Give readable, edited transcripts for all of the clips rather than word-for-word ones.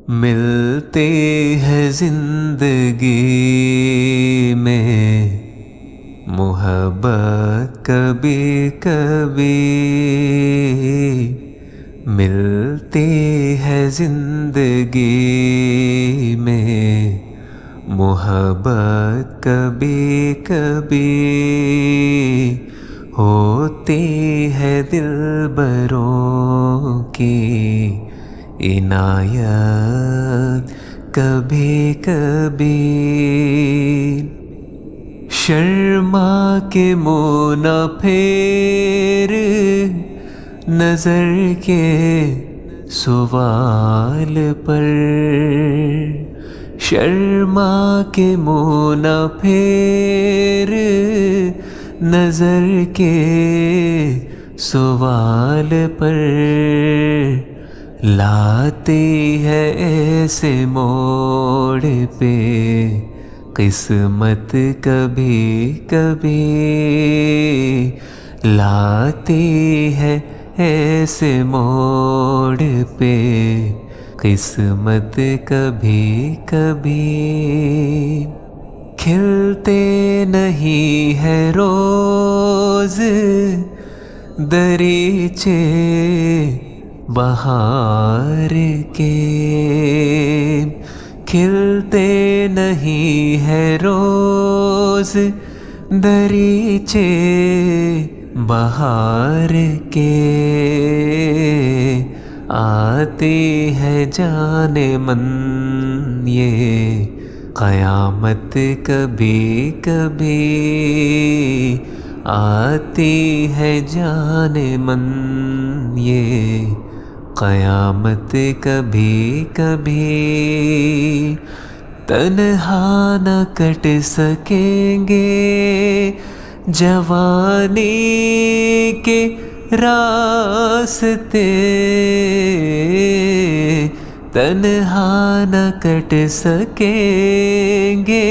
ملتے ہیں زندگی میں محبت کبھی کبھی، ملتی ہے زندگی میں محبت کبھی کبھی، ہوتی ہے دلبروں کی عنایت کبھی کبھی، شرما کے منہ نہ پھیر نظر کے سوال پر، شرما کے منہ نہ پھیر نظر کے سوال پر، لاتی ہے ایسے موڑ پہ قسمت کبھی کبھی، لاتی ہے ایسے موڑ پہ قسمت کبھی کبھی، کھلتے نہیں ہے روز دریچے بہار کے، کھلتے نہیں ہے روز دریچے بہار کے، آتی ہے جان من یہ قیامت کبھی کبھی، آتی ہے جان من یہ قیامت کبھی کبھی، تنہا نہ کٹ سکیں گے جوانی کے راستے، تنہا نہ کٹ سکیں گے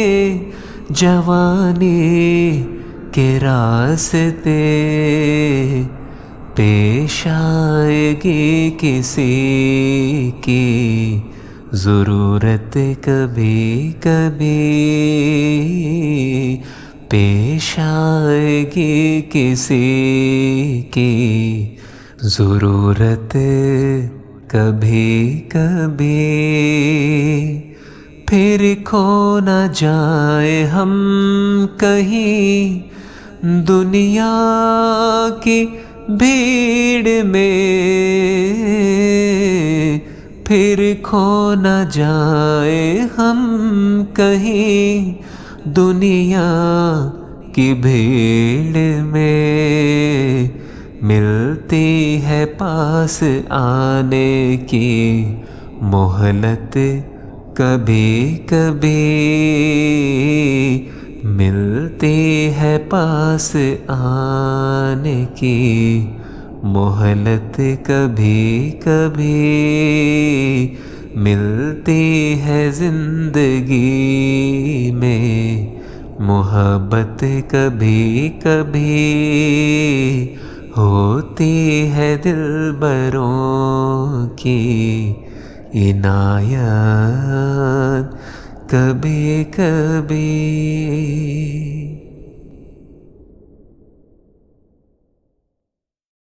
جوانی کے راستے، پیش آئے گی کسی کی ضرورت کبھی کبھی، پیش آئے گی کسی کی ضرورت کبھی کبھی، پھر کھو نہ جائیں ہم کہیں دنیا کی بھیڑ میں، پھر کھو نہ جائیں ہم کہیں دنیا کی بھیڑ میں، ملتی ہے پاس آنے کی مہلت کبھی کبھی، ملتی ہے پاس آنے کی مہلت کبھی کبھی، ملتی ہے زندگی میں محبت کبھی کبھی، ہوتی ہے دلبروں کی عنایت کبھی کبھی۔